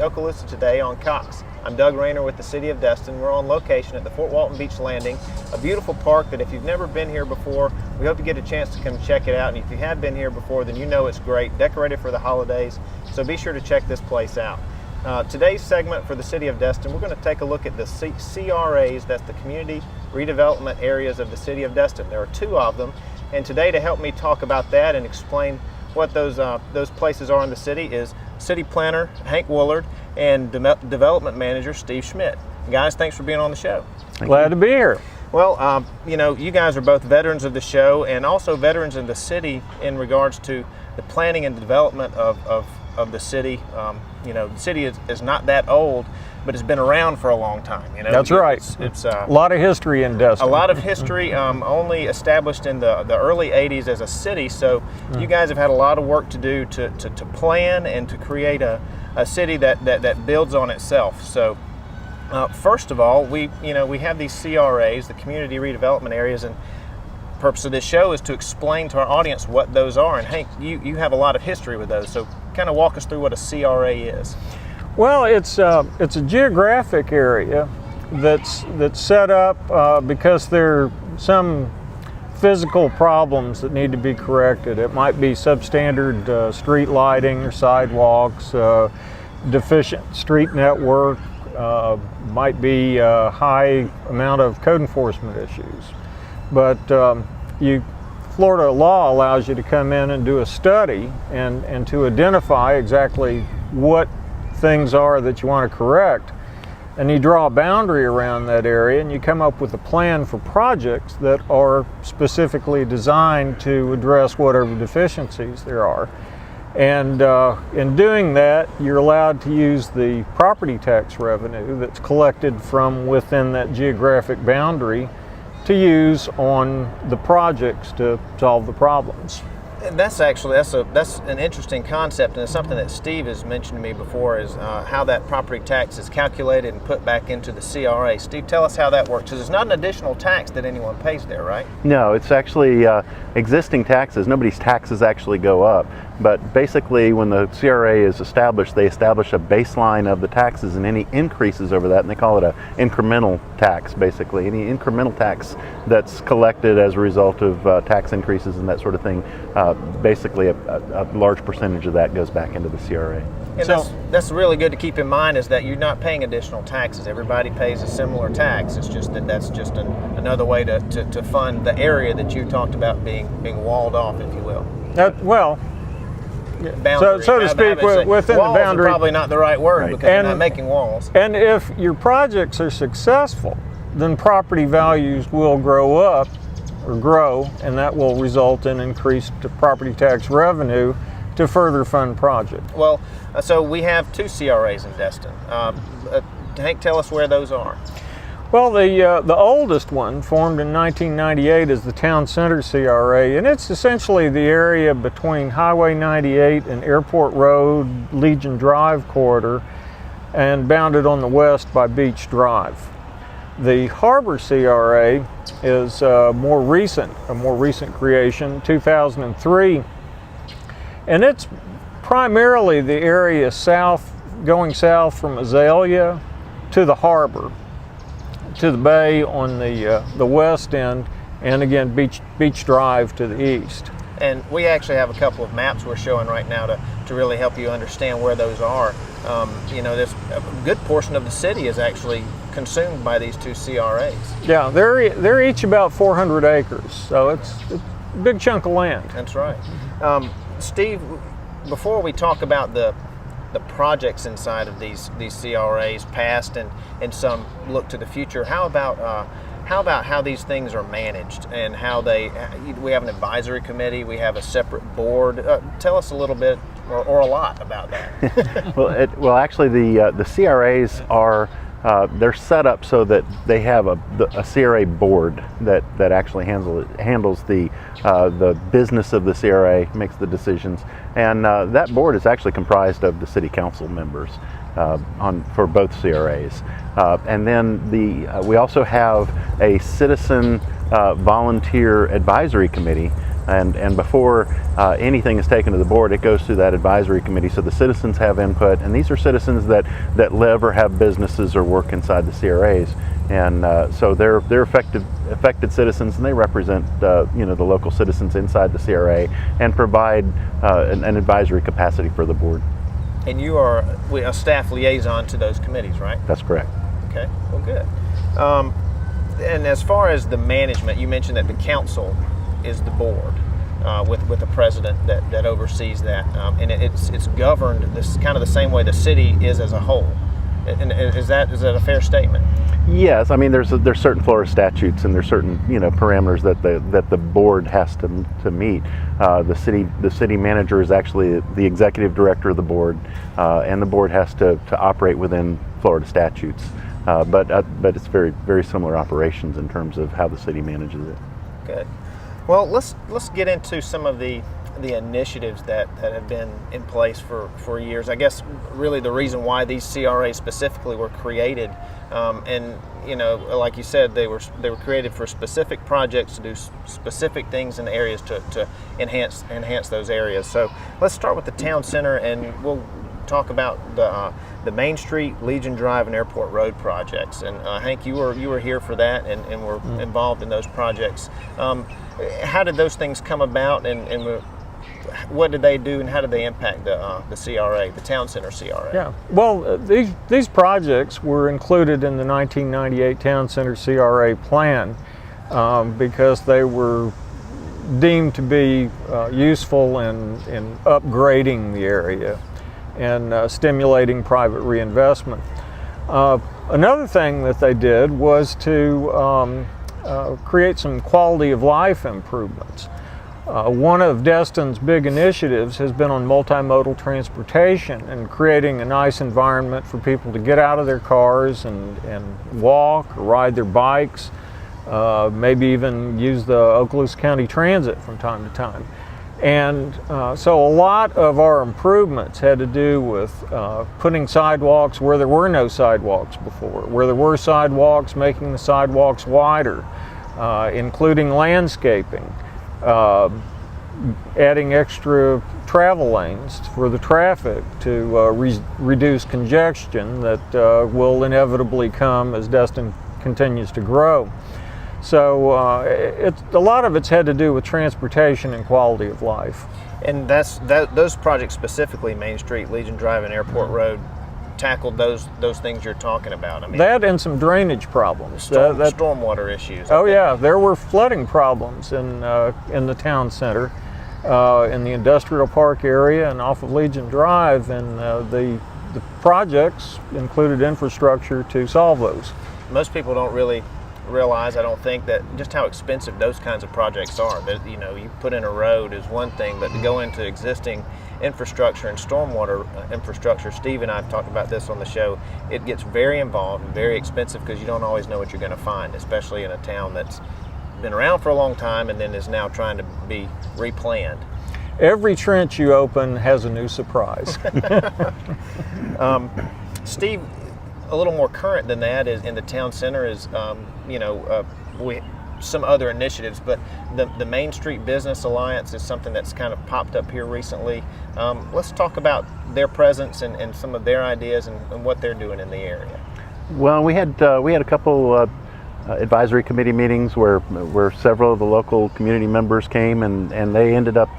to Okaloosa Today on Cox. I'm Doug Rayner with the City of Destin. We're on location at the Fort Walton Beach Landing, a beautiful park that if you've never been here before, we hope to get a chance to come check it out. And if you have been here before, then you know it's great, decorated for the holidays, so be sure to check this place out. Today's segment for the City of Destin, we're going to take a look at the CRAs, that's the Community Redevelopment Areas of the City of Destin. There are 2 of them, and today to help me talk about that and explain what those places are in the city is City Planner Hank Woollard and Development Manager Steve Schmidt. Guys, thanks for being on the show. Glad to be here. Well, you know, you guys are both veterans of the show and also veterans in the city in regards to the planning and development of the city. You know, the city is not that old, but it's been around for a long time. You know, that's right. It's a lot of history in Destin. A lot of history. Only established in the early '80s as a city. So you guys have had a lot of work to do to plan and to create a city that builds on itself. So first of all, we have these CRAs, the Community Redevelopment Areas, and the purpose of this show is to explain to our audience what those are. And Hank, you have a lot of history with those. So kind of walk us through what a CRA is. Well, it's a geographic area that's set up because there are some physical problems that need to be corrected. It might be substandard street lighting or sidewalks, deficient street network, might be a high amount of code enforcement issues. But Florida law allows you to come in and do a study and to identify exactly what things are that you want to correct, and you draw a boundary around that area and you come up with a plan for projects that are specifically designed to address whatever deficiencies there are. And in doing that, you're allowed to use the property tax revenue that's collected from within that geographic boundary to use on the projects to solve the problems. And that's an interesting concept, and it's something that Steve has mentioned to me before, is how that property tax is calculated and put back into the CRA. Steve, tell us how that works, because it's not an additional tax that anyone pays there, right? No, it's actually existing taxes. Nobody's taxes actually go up, but basically when the CRA is established, they establish a baseline of the taxes and any increases over that, and they call it an incremental tax, basically. Any incremental tax that's collected as a result of tax increases and that sort of thing, basically a large percentage of that goes back into the CRA. And so that's really good to keep in mind, is that you're not paying additional taxes. Everybody pays a similar tax. It's just that's just another way to fund the area that you talked about being walled off, if you will. Boundary. So to speak, within the boundary. Walls are probably not the right word, right, because you're not making walls. And if your projects are successful, then property values will grow, and that will result in increased property tax revenue to further fund projects. Well, so we have 2 CRAs in Destin. Hank, tell us where those are. Well, the oldest one, formed in 1998, is the Town Center CRA, and it's essentially the area between Highway 98 and Airport Road, Legion Drive corridor, and bounded on the west by Beach Drive. The Harbor CRA is a more recent creation, 2003, and it's primarily the area going south from Azalea to the harbor, to the bay on the west end, and again Beach Drive to the east. And we actually have a couple of maps we're showing right now to really help you understand where those are. You know, this a good portion of the city is actually consumed by these 2 CRAs. Yeah, they're each about 400 acres, so it's a big chunk of land. That's right. Steve, before we talk about the projects inside of these CRAs, past and some look to the future, how about how these things are managed and how we have an advisory committee, we have a separate board. Tell us a little bit or a lot about that. Well, actually the CRAs are they're set up so that they have a CRA board that actually handles the business of the CRA, makes the decisions, and that board is actually comprised of the city council members for both CRAs, and then we also have a citizen volunteer advisory committee And before anything is taken to the board, it goes through that advisory committee, so the citizens have input, and these are citizens that live or have businesses or work inside the CRAs, and so they're affected citizens, and they represent the local citizens inside the CRA and provide an advisory capacity for the board. And you are a staff liaison to those committees, right? That's correct. Okay, well, good. And as far as the management, you mentioned that the council is the board with the president that oversees that, and it's governed this kind of the same way the city is as a whole. And is that a fair statement? Yes, I mean there's certain Florida statutes and there's certain parameters that the board has to meet. The city manager is actually the executive director of the board, and the board has to operate within Florida statutes. But it's very similar operations in terms of how the city manages it. Good. Well, let's get into some of the initiatives that have been in place for years. I guess really the reason why these CRAs specifically were created, and like you said, they were created for specific projects to do specific things in the areas to enhance those areas. So let's start with the town center, and we'll talk about the Main Street, Legion Drive, and Airport Road projects. And Hank, you were here for that and were involved in those projects. How did those things come about, and what did they do, and how did they impact the CRA, the Town Center CRA? Yeah, well, these projects were included in the 1998 Town Center CRA plan because they were deemed to be useful in upgrading the area and stimulating private reinvestment. Another thing that they did was to create some quality of life improvements. One of Destin's big initiatives has been on multimodal transportation and creating a nice environment for people to get out of their cars and walk or ride their bikes, maybe even use the Okaloosa County Transit from time to time. And so a lot of our improvements had to do with putting sidewalks where there were no sidewalks before, where there were sidewalks, making the sidewalks wider, including landscaping, adding extra travel lanes for the traffic to reduce congestion that will inevitably come as Destin continues to grow. So a lot of it's had to do with transportation and quality of life. And those projects specifically, Main Street, Legion Drive, and Airport Road, tackled those things you're talking about. I mean, that and some drainage problems, stormwater issues. Oh yeah, there were flooding problems in the town center, in the industrial park area, and off of Legion Drive, and the projects included infrastructure to solve those. Most people don't really realize, I don't think, that just how expensive those kinds of projects are. That you put in a road is one thing, but to go into existing infrastructure and stormwater infrastructure, Steve and I have talked about this on the show, it gets very involved and very expensive because you don't always know what you're going to find, especially in a town that's been around for a long time and then is now trying to be replanned. Every trench you open has a new surprise. Steve, a little more current than that is in the town center is some other initiatives, but the Main Street Business Alliance is something that's kind of popped up here recently. Let's talk about their presence and some of their ideas and what they're doing in the area. Well, we had a couple advisory committee meetings where several of the local community members came, and they ended up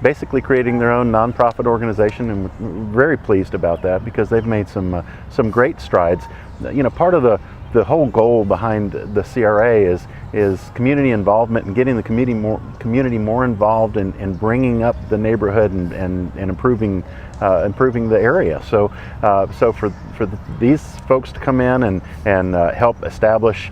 basically creating their own nonprofit organization, and we're very pleased about that because they've made some great strides. Part of the whole goal behind the CRA is community involvement and getting the community more involved in bringing up the neighborhood and improving the area. So for these folks to come in and help establish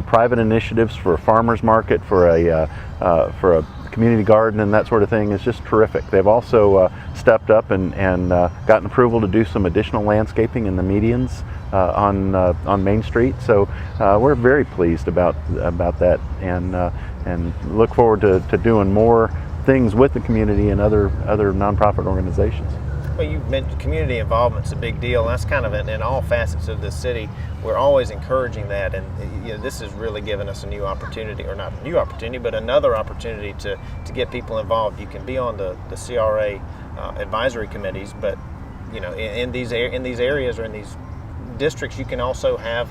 private initiatives for a farmers market, for a community garden and that sort of thing is just terrific. They've also stepped up and gotten approval to do some additional landscaping in the medians on Main Street. So we're very pleased about that, and look forward to doing more things with the community and other nonprofit organizations. Well, you mentioned community involvement's a big deal. That's kind of in all facets of the city. We're always encouraging that, and this has really given us a new opportunity, or not a new opportunity, but another opportunity to get people involved. You can be on the CRA advisory committees, but in these areas or in these districts, you can also have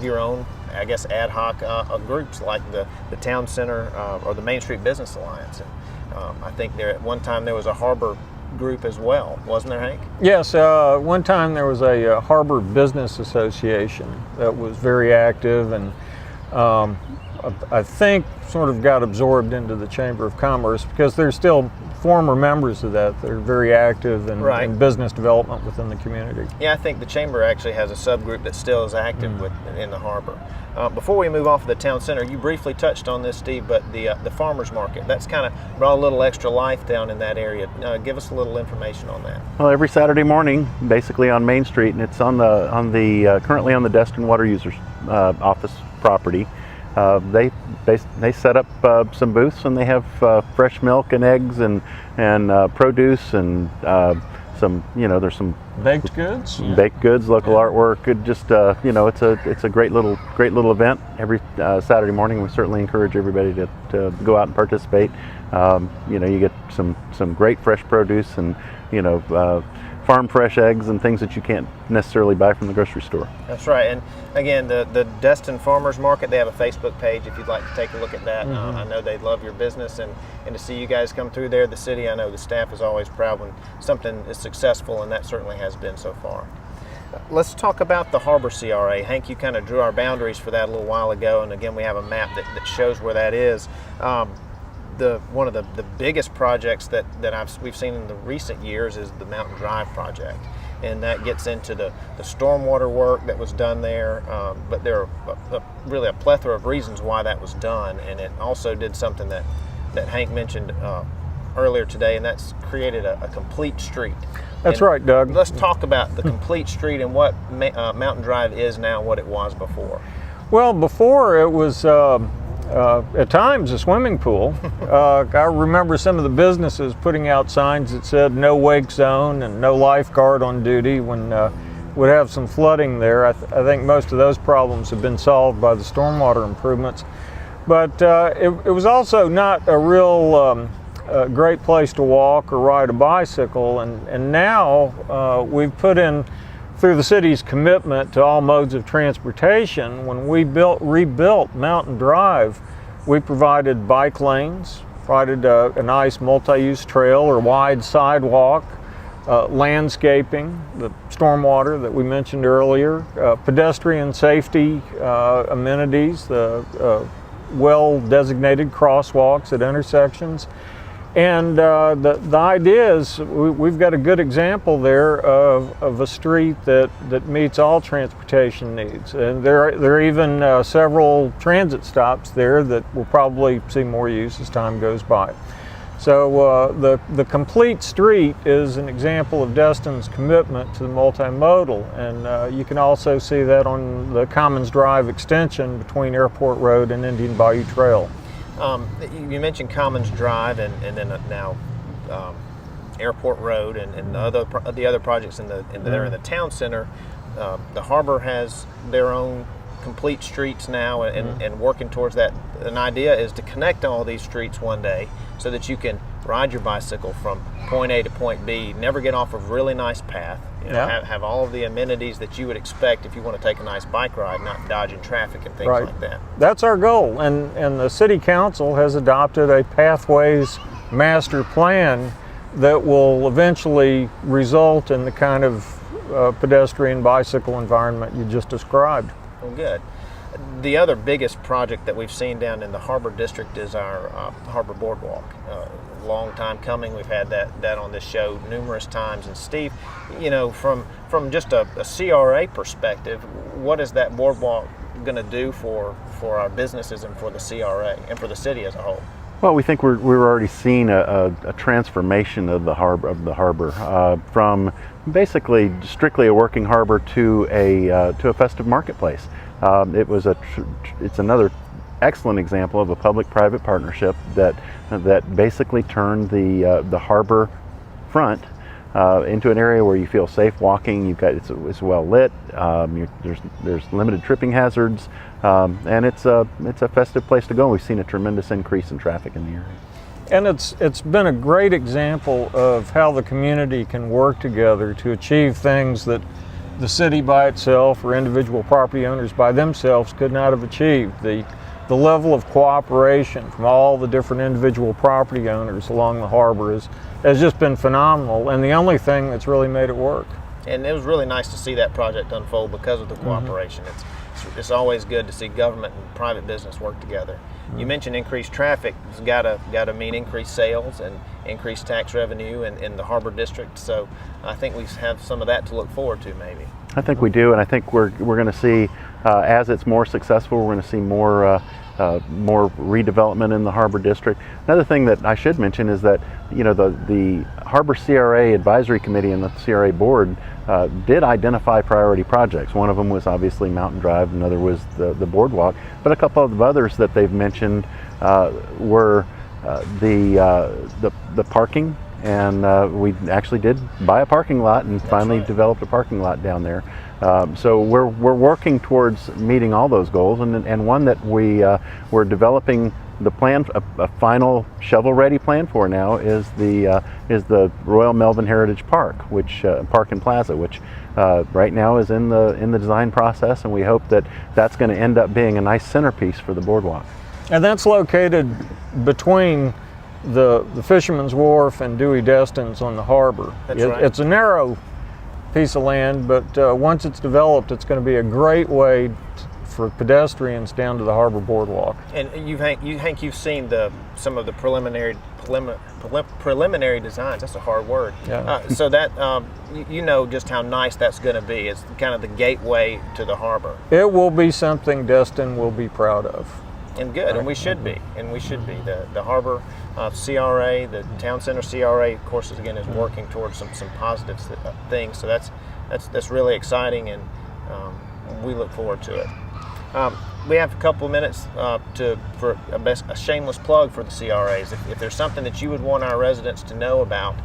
your own, I guess, ad hoc groups like the Town Center or the Main Street Business Alliance. And I think at one time there was a harbor group as well, wasn't there, Hank? Yes, one time there was a Harbor Business Association that was very active, and I think sort of got absorbed into the Chamber of Commerce because there's still former members of that are very active in business development within the community. Yeah, I think the Chamber actually has a subgroup that still is active in the harbor. Before we move off of the town center, you briefly touched on this, Steve, but the farmers market, that's kind of brought a little extra life down in that area. Give us a little information on that. Well, every Saturday morning, basically on Main Street, and it's currently on the Destin Water Users Office property. They set up some booths, and they have fresh milk and eggs and produce and there's some baked goods, local artwork. It just it's a great little event every Saturday morning. We certainly encourage everybody to go out and participate. You get some great fresh produce and farm fresh eggs and things that you can't necessarily buy from the grocery store. That's right. And again, the Destin Farmers Market, they have a Facebook page if you'd like to take a look at that. I know they love your business, and to see you guys come through there, the city, I know the staff is always proud when something is successful, and that certainly has been so far. Let's talk about the Harbor CRA. Hank, you kind of drew our boundaries for that a little while ago, and again, we have a map that shows where that is. One of the biggest projects that we've seen in the recent years is the Mountain Drive project, and that gets into the stormwater work that was done there, but there are really a plethora of reasons why that was done, and it also did something that Hank mentioned earlier today, and that's created a complete street. That's right, Doug. Let's talk about the complete street and what Mountain Drive is now and what it was before. Well, before it was at times a swimming pool. I remember some of the businesses putting out signs that said no wake zone and no lifeguard on duty when we'd have some flooding there. I think most of those problems have been solved by the stormwater improvements. But it was also not a real great place to walk or ride a bicycle, and now we've put in, through the city's commitment to all modes of transportation, when we rebuilt Mountain Drive, we provided bike lanes, provided a nice multi-use trail or wide sidewalk, landscaping, the stormwater that we mentioned earlier, pedestrian safety amenities, the well-designated crosswalks at intersections. And the idea is we've got a good example there of a street that meets all transportation needs. And there are even several transit stops there that will probably see more use as time goes by. So the complete street is an example of Destin's commitment to the multimodal. And you can also see that on the Commons Drive extension between Airport Road and Indian Bayou Trail. You mentioned Commons Drive and then now Airport Road and the other projects that are in the town center. The harbor has their own complete streets now and working towards that. An idea is to connect all these streets one day so that you can ride your bicycle from point A to point B, never get off of a really nice path, have all of the amenities that you would expect if you want to take a nice bike ride, not dodging traffic and things like that. That's our goal, and the City Council has adopted a Pathways Master Plan that will eventually result in the kind of pedestrian bicycle environment you just described. Well, good. The other biggest project that we've seen down in the Harbor District is our Harbor Boardwalk. Long time coming. We've had that on this show numerous times. And Steve, from just a CRA perspective, what is that boardwalk going to do for our businesses and for the CRA and for the city as a whole? Well, we think we're already seeing a transformation of the harbor from basically strictly a working harbor to a festive marketplace. It's another excellent example of a public-private partnership that basically turned the harbor front into an area where you feel safe walking. You've got it's well lit. There's limited tripping hazards, and it's a festive place to go. We've seen a tremendous increase in traffic in the area. And it's been a great example of how the community can work together to achieve things that the city by itself or individual property owners by themselves could not have achieved. The level of cooperation from all the different individual property owners along the harbor has just been phenomenal, and the only thing that's really made it work. And it was really nice to see that project unfold because of the cooperation. It's always good to see government and private business work together. You mentioned increased traffic. It's got to mean increased sales and increased tax revenue in the harbor district. So I think we have some of that to look forward to, maybe. I think we do, and I think we're going to see as it's more successful, we're going to see more redevelopment in the harbor district. Another thing that I should mention is that the Harbor CRA Advisory Committee and the CRA Board did identify priority projects. One of them was obviously Mountain Drive, another was the boardwalk, but a couple of others that they've mentioned were the parking, and we actually did buy a parking lot and finally developed a parking lot down there. So we're working towards meeting all those goals, and one that we're developing the plan, a final shovel-ready plan for now is the Royal Melvin Heritage Park, which Park and Plaza, which right now is in the design process, and we hope that that's going to end up being a nice centerpiece for the boardwalk. And that's located between the Fisherman's Wharf and Dewey Destin's on the harbor. That's right. It's a narrow piece of land, but once it's developed, it's going to be a great way for pedestrians down to the harbor boardwalk. And Hank, you've seen some of the preliminary designs. That's a hard word. Yeah. So that you know just how nice that's going to be. It's kind of the gateway to the harbor. It will be something Destin will be proud of. And good, and we should be. The harbor CRA, the town center CRA, of course, again is working towards some positive things. So that's really exciting, and we look forward to it. We have a couple of minutes for a shameless plug for the CRAs. If there's something that you would want our residents to know about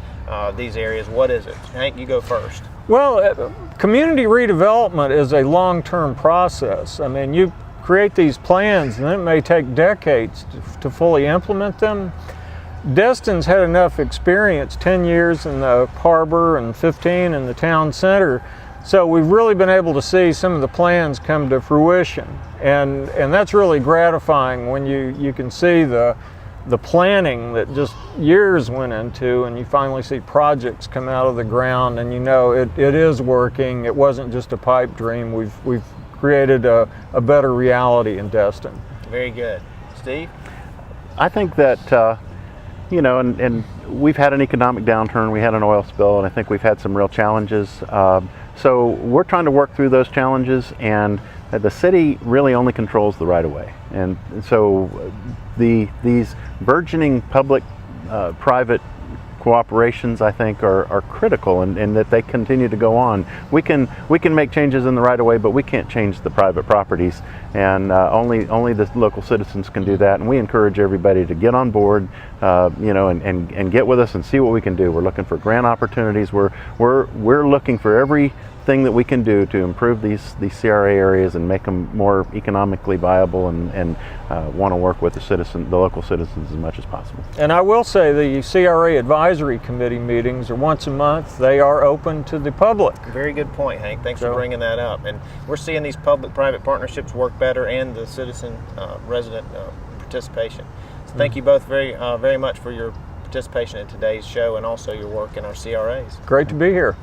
these areas, what is it? Hank, you go first. Well, community redevelopment is a long-term process. I mean, you create these plans, and then it may take decades to fully implement them. Destin's had enough experience, 10 years in the harbor and 15 in the town center, so we've really been able to see some of the plans come to fruition, and that's really gratifying when you can see the planning that just years went into, and you finally see projects come out of the ground, and you know it is working. It wasn't just a pipe dream. We've created a better reality in Destin. Very good. Steve? I think that and we've had an economic downturn, we had an oil spill, and I think we've had some real challenges. So we're trying to work through those challenges, and the city really only controls the right-of-way. And so these burgeoning public-private cooperations, I think, are critical, and that they continue to go on. We can make changes in the right-of-way, but we can't change the private properties, and only the local citizens can do that. And we encourage everybody to get on board, and get with us and see what we can do. We're looking for grant opportunities. We're looking for everything that we can do to improve these CRA areas and make them more economically viable, and want to work with the local citizens as much as possible. And I will say the CRA Advisory Committee meetings are once a month. They are open to the public. Very good point, Hank. Thanks for bringing that up. And we're seeing these public-private partnerships work better, and the citizen-resident participation. So thank you both very much for your participation in today's show, and also your work in our CRAs. Great to be here.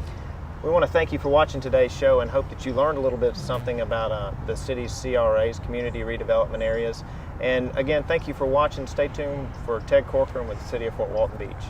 We want to thank you for watching today's show, and hope that you learned a little bit something about the city's CRAs, Community Redevelopment Areas. And again, thank you for watching. Stay tuned for Ted Corcoran with the City of Fort Walton Beach.